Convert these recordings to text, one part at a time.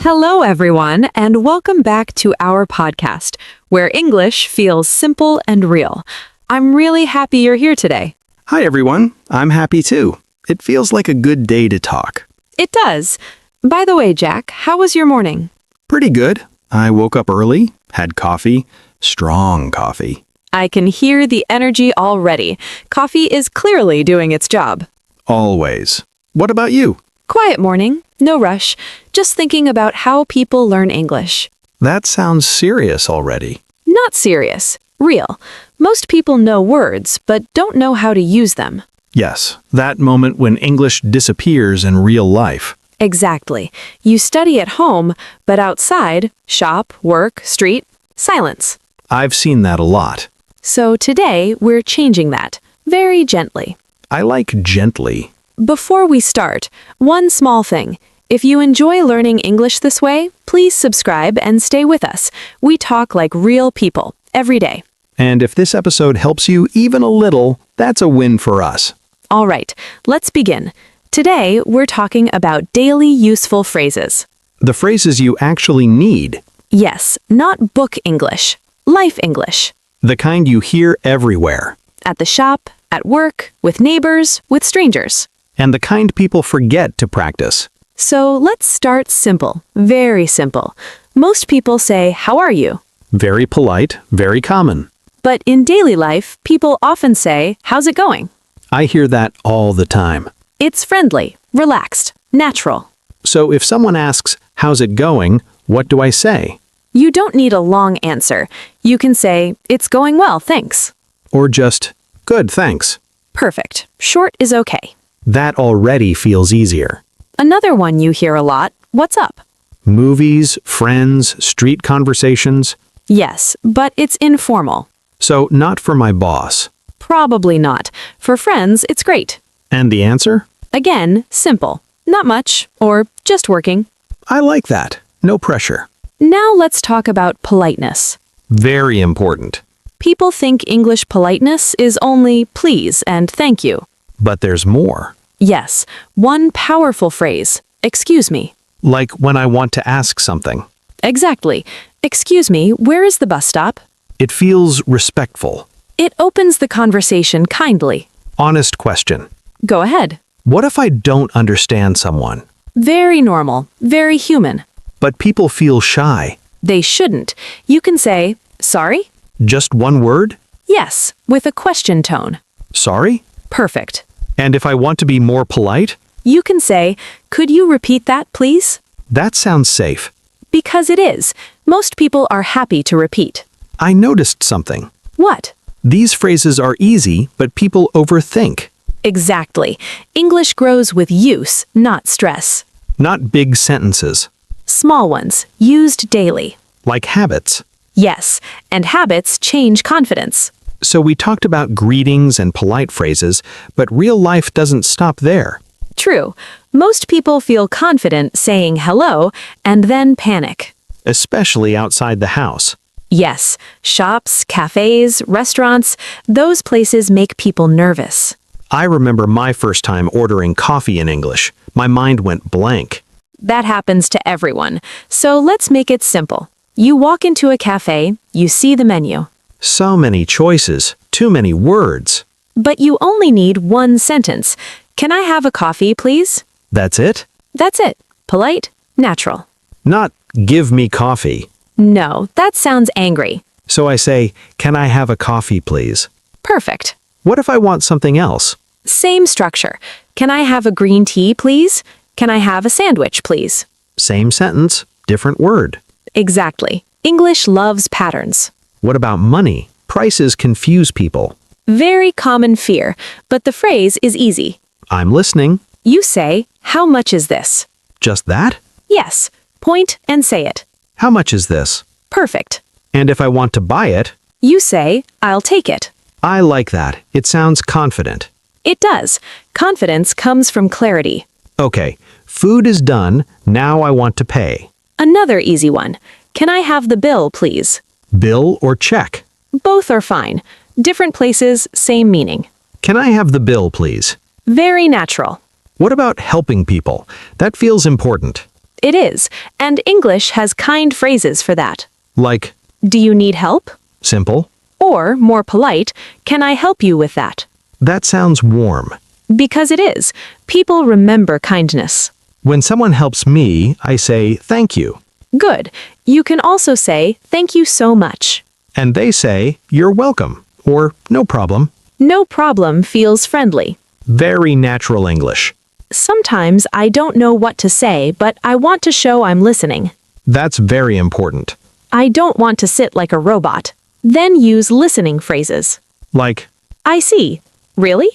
Hello, everyone, and welcome back to our podcast, where English feels simple and real. I'm really happy you're here today. Hi everyone, I'm happy too. It feels like a good day to talk. It does. By the way, Jack, how was your morning? Pretty good. I woke up early, had coffee, strong coffee. I can hear the energy already. Coffee is clearly doing its job. Always. What about you? Quiet morning, no rush, just thinking about how people learn English. That sounds serious already. Not serious, real. Most people know words, but don't know how to use them. Yes, that moment when English disappears in real life. Exactly. You study at home, but outside, shop, work, street, silence. I've seen that a lot. So today, we're changing that, very gently. I like gently. Before we start, one small thing. If you enjoy learning English this way, please subscribe and stay with us. We talk like real people, every day. And if this episode helps you even a little, that's a win for us. All right, let's begin. Today, we're talking about daily useful phrases. The phrases you actually need. Yes, not book English, life English. The kind you hear everywhere. At the shop, at work, with neighbors, with strangers. And the kind people forget to practice. So let's start simple, very simple. Most people say, "How are you?" Very polite, very common. But in daily life, people often say, "How's it going?" I hear that all the time. It's friendly, relaxed, natural. So if someone asks, "How's it going?" what do I say? You don't need a long answer. You can say, "It's going well, thanks." Or just, "Good, thanks." Perfect. Short is okay. That already feels easier. Another one you hear a lot, "What's up?" Movies, friends, street conversations. Yes, but it's informal. So not for my boss. Probably not. For friends, it's great. And the answer? Again, simple. Not much, or just working. I like that. No pressure. Now let's talk about politeness. Very important. People think English politeness is only please and thank you. But there's more. Yes, one powerful phrase, "Excuse me." Like when I want to ask something. Exactly. "Excuse me, where is the bus stop?" It feels respectful. It opens the conversation kindly. Honest question. Go ahead. What if I don't understand someone? Very normal, very human. But people feel shy. They shouldn't. You can say, "Sorry?" Just one word? Yes, with a question tone. Sorry? Perfect. And if I want to be more polite? You can say, "Could you repeat that, please?" That sounds safe. Because it is. Most people are happy to repeat. I noticed something. What? These phrases are easy, but people overthink. Exactly. English grows with use, not stress. Not big sentences. Small ones, used daily. Like habits. Yes, and habits change confidence. So we talked about greetings and polite phrases, but real life doesn't stop there. True. Most people feel confident saying hello and then panic. Especially outside the house. Yes, shops, cafes, restaurants, those places make people nervous. I remember my first time ordering coffee in English. My mind went blank. That happens to everyone. So let's make it simple. You walk into a cafe, you see the menu. So many choices, too many words. But you only need one sentence. "Can I have a coffee, please?" That's it? That's it. Polite, natural. Not, "Give me coffee." No, that sounds angry. So I say, "Can I have a coffee, please?" Perfect. What if I want something else? Same structure. "Can I have a green tea, please?" "Can I have a sandwich, please?" Same sentence, different word. Exactly. English loves patterns. What about money? Prices confuse people. Very common fear, but the phrase is easy. I'm listening. You say, "How much is this?" Just that? Yes. Point and say it. How much is this? Perfect. And if I want to buy it? You say, "I'll take it." I like that. It sounds confident. It does. Confidence comes from clarity. Okay, food is done. Now I want to pay. Another easy one. "Can I have the bill, please?" Bill or check? Both are fine. Different places, same meaning. Can I have the bill, please? Very natural. What about helping people? That feels important. it is, and English has kind phrases for that. Like, Do you need help? simple. Or, more polite, can I help you with that? That sounds warm. Because it is. People remember kindness. When someone helps me, I say thank you. Good. You can also say, thank you so much. And they say, you're welcome, or no problem. No problem feels friendly. Very natural English. Sometimes I don't know what to say, but I want to show I'm listening. That's very important. I don't want to sit like a robot. Then use listening phrases. Like, I see. Really?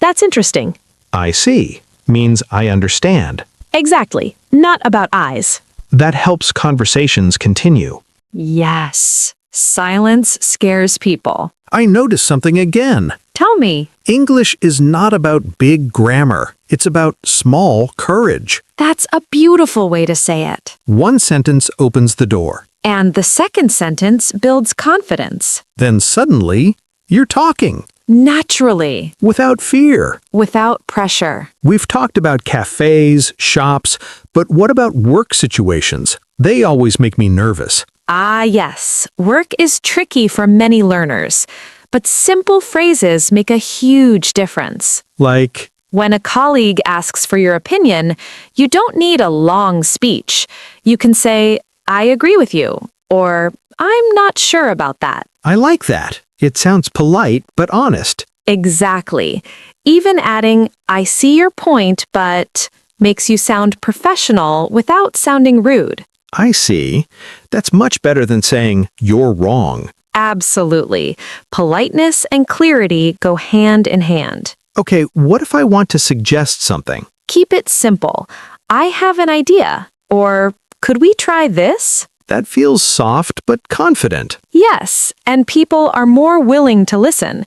That's interesting. I see, means I understand. Exactly. Not about eyes. That helps conversations continue. Yes. Silence scares people. I noticed something again. Tell me. English is not about big grammar. It's about small courage. That's a beautiful way to say it. One sentence opens the door. And the second sentence builds confidence. Then suddenly, you're talking Naturally, without fear. without pressure. We've talked about cafes, shops, but what about work situations? They always make me nervous. Ah, yes. Work is tricky for many learners, but simple phrases make a huge difference. Like, When a colleague asks for your opinion, you don't need a long speech. You can say, I agree with you, or I'm not sure about that. I like that. It sounds polite, but honest. Exactly. Even adding, I see your point, but makes you sound professional without sounding rude. I see. That's much better than saying, you're wrong. Absolutely. Politeness and clarity go hand in hand. Okay, what if I want to suggest something? Keep it simple. I have an idea. Or, could we try this? That feels soft but confident. Yes, and people are more willing to listen.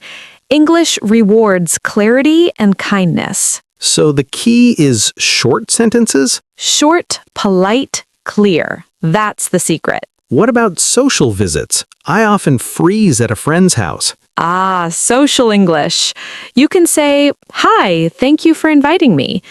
English rewards clarity and kindness. So the key is short sentences? Short, polite, clear. That's the secret. What about social visits? I often freeze at a friend's house. Ah, social English. You can say, Hi, thank you for inviting me.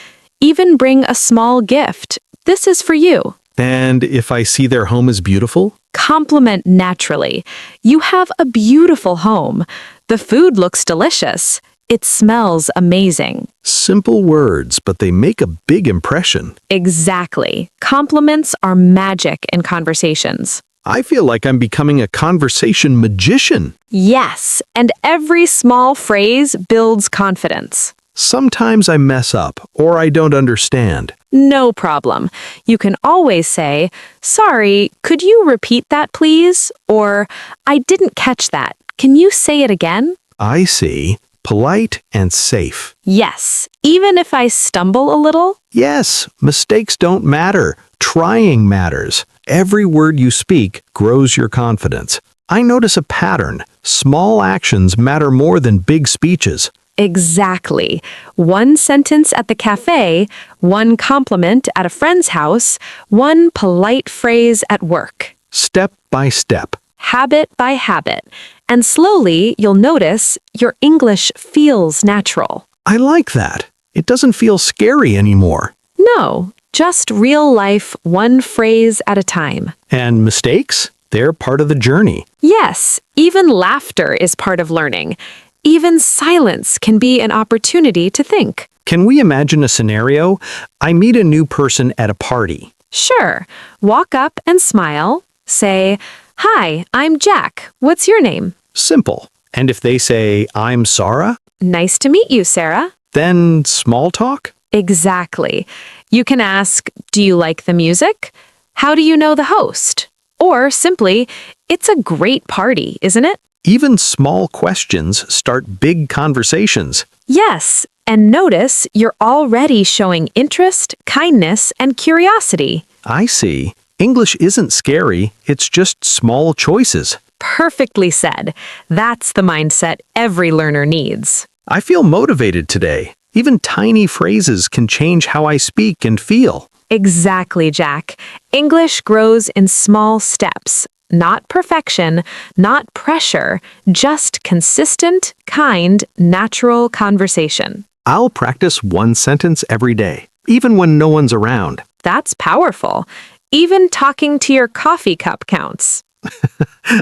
Even bring a small gift. This is for you. And if I see their home is beautiful? Compliment naturally. You have a beautiful home. The food looks delicious. It smells amazing. Simple words, but they make a big impression. Exactly. Compliments are magic in conversations. I feel like I'm becoming a conversation magician. Yes, and every small phrase builds confidence. Sometimes I mess up or I don't understand. No problem. You can always say, Sorry, could you repeat that please? Or, I didn't catch that. Can you say it again? I see. Polite and safe. Yes, even if I stumble a little. Yes, mistakes don't matter. Trying matters. Every word you speak grows your confidence. I notice a pattern. Small actions matter more than big speeches. Exactly. One sentence at the cafe, one compliment at a friend's house, one polite phrase at work. Step by step. Habit by habit. And slowly, you'll notice your English feels natural. I like that. It doesn't feel scary anymore. No, just real life, one phrase at a time. And mistakes? They're part of the journey. Yes, even laughter is part of learning. Even silence can be an opportunity to think. Can we imagine a scenario? I meet a new person at a party. Sure, walk up and smile. Say, Hi, I'm Jack. What's your name? Simple. And if they say, I'm Sarah, Nice to meet you, Sarah. then small talk? Exactly. You can ask, Do you like the music? How do you know the host? Or simply, It's a great party, isn't it? Even small questions start big conversations. Yes, and notice you're already showing interest, kindness, and curiosity. I see. English isn't scary, it's just small choices. Perfectly said. That's the mindset every learner needs. I feel motivated today. Even tiny phrases can change how I speak and feel. Exactly, Jack. English grows in small steps. Not perfection, not pressure, just consistent, kind, natural conversation. I'll practice one sentence every day. even when no one's around. That's powerful. Even talking to your coffee cup counts.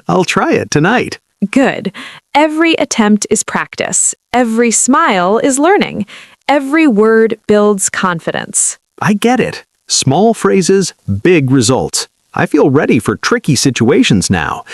I'll try it tonight. Good. Every attempt is practice. Every smile is learning. Every word builds confidence. I get it. Small phrases, big results. I feel ready for tricky situations now.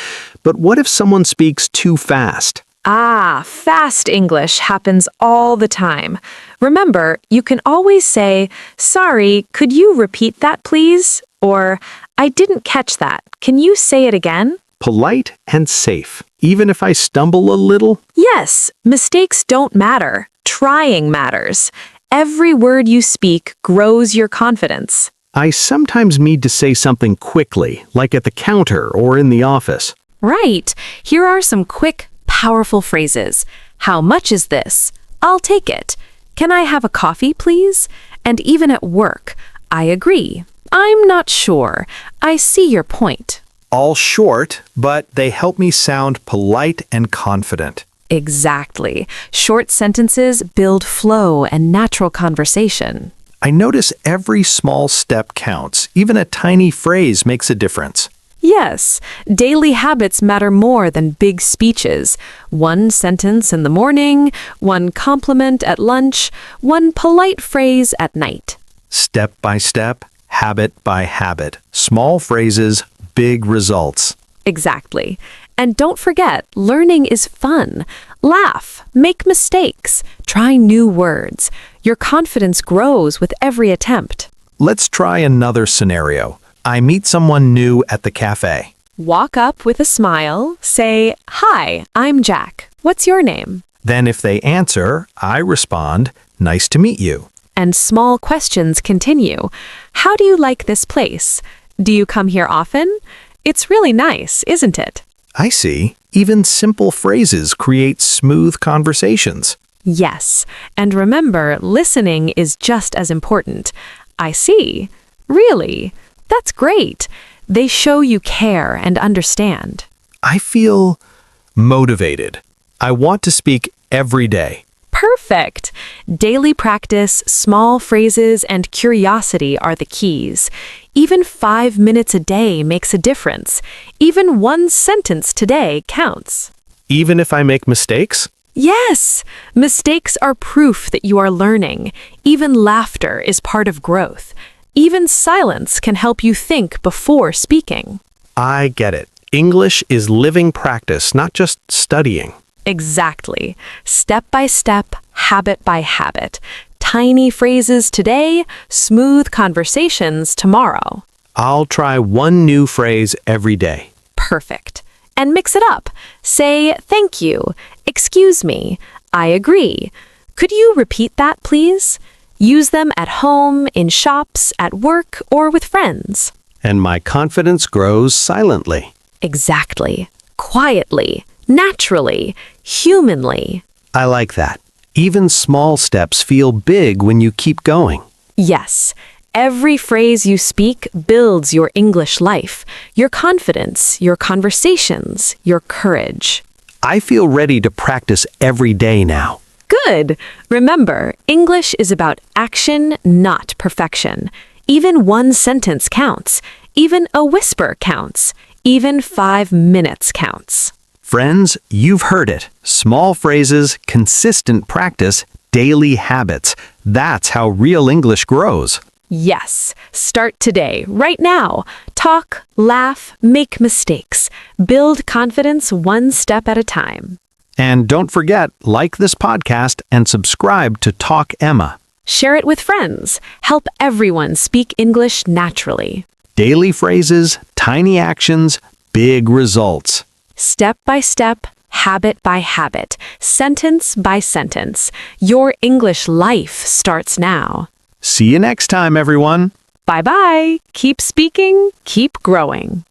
But what if someone speaks too fast? Fast English happens all the time. Remember, you can always say, "Sorry, could you repeat that, please?" Or, "I didn't catch that. Can you say it again?" Polite and safe, even if I stumble a little. Yes, mistakes don't matter. Trying matters. Every word you speak grows your confidence. I sometimes need to say something quickly, like at the counter or in the office. Right. Here are some quick, powerful phrases. How much is this? I'll take it. Can I have a coffee, please? And even at work, I agree. I'm not sure. I see your point. All short, but they help me sound polite and confident. Exactly. Short sentences build flow and natural conversation. I notice every small step counts. Even a tiny phrase makes a difference. Yes, daily habits matter more than big speeches. One sentence in the morning, one compliment at lunch, one polite phrase at night. Step by step, habit by habit. Small phrases, big results. Exactly. And don't forget, learning is fun. Laugh, make mistakes, try new words. Your confidence grows with every attempt. Let's try another scenario. I meet someone new at the cafe. Walk up with a smile, say, "Hi, I'm Jack. What's your name?" Then if they answer, I respond, "Nice to meet you." And small questions continue. How do you like this place? Do you come here often? It's really nice, isn't it? I see. Even simple phrases create smooth conversations. Yes, and remember, listening is just as important. I see. Really? That's great. They show you care and understand. I feel motivated. I want to speak every day. Perfect. Daily practice, small phrases, and curiosity are the keys. Even 5 minutes a day makes a difference. Even one sentence today counts. Even if I make mistakes? Yes, mistakes are proof that you are learning. Even laughter is part of growth. Even silence can help you think before speaking. I get it. English is living practice, not just studying. Exactly. Step by step, habit by habit. Tiny phrases today, smooth conversations tomorrow. I'll try one new phrase every day. Perfect. And mix it up. Say, "Thank you. Excuse me. I agree. Could you repeat that, please?" Use them at home, in shops, at work, or with friends. And my confidence grows silently. Exactly. Quietly, naturally, humanly. I like that. Even small steps feel big when you keep going. Yes. Every phrase you speak builds your English life, your confidence, your conversations, your courage. I feel ready to practice every day now. Good. Remember, English is about action, not perfection. Even one sentence counts. Even a whisper counts. Even 5 minutes counts. Friends, you've heard it. Small phrases, consistent practice, daily habits. That's how real English grows. Yes. Start today, right now. Talk, laugh, make mistakes. Build confidence one step at a time. And don't forget, like this podcast and subscribe to Talk Emma. Share it with friends. Help everyone speak English naturally. Daily phrases, tiny actions, big results. Step by step, habit by habit, sentence by sentence. Your English life starts now. See you next time, everyone. Bye-bye. Keep speaking, keep growing.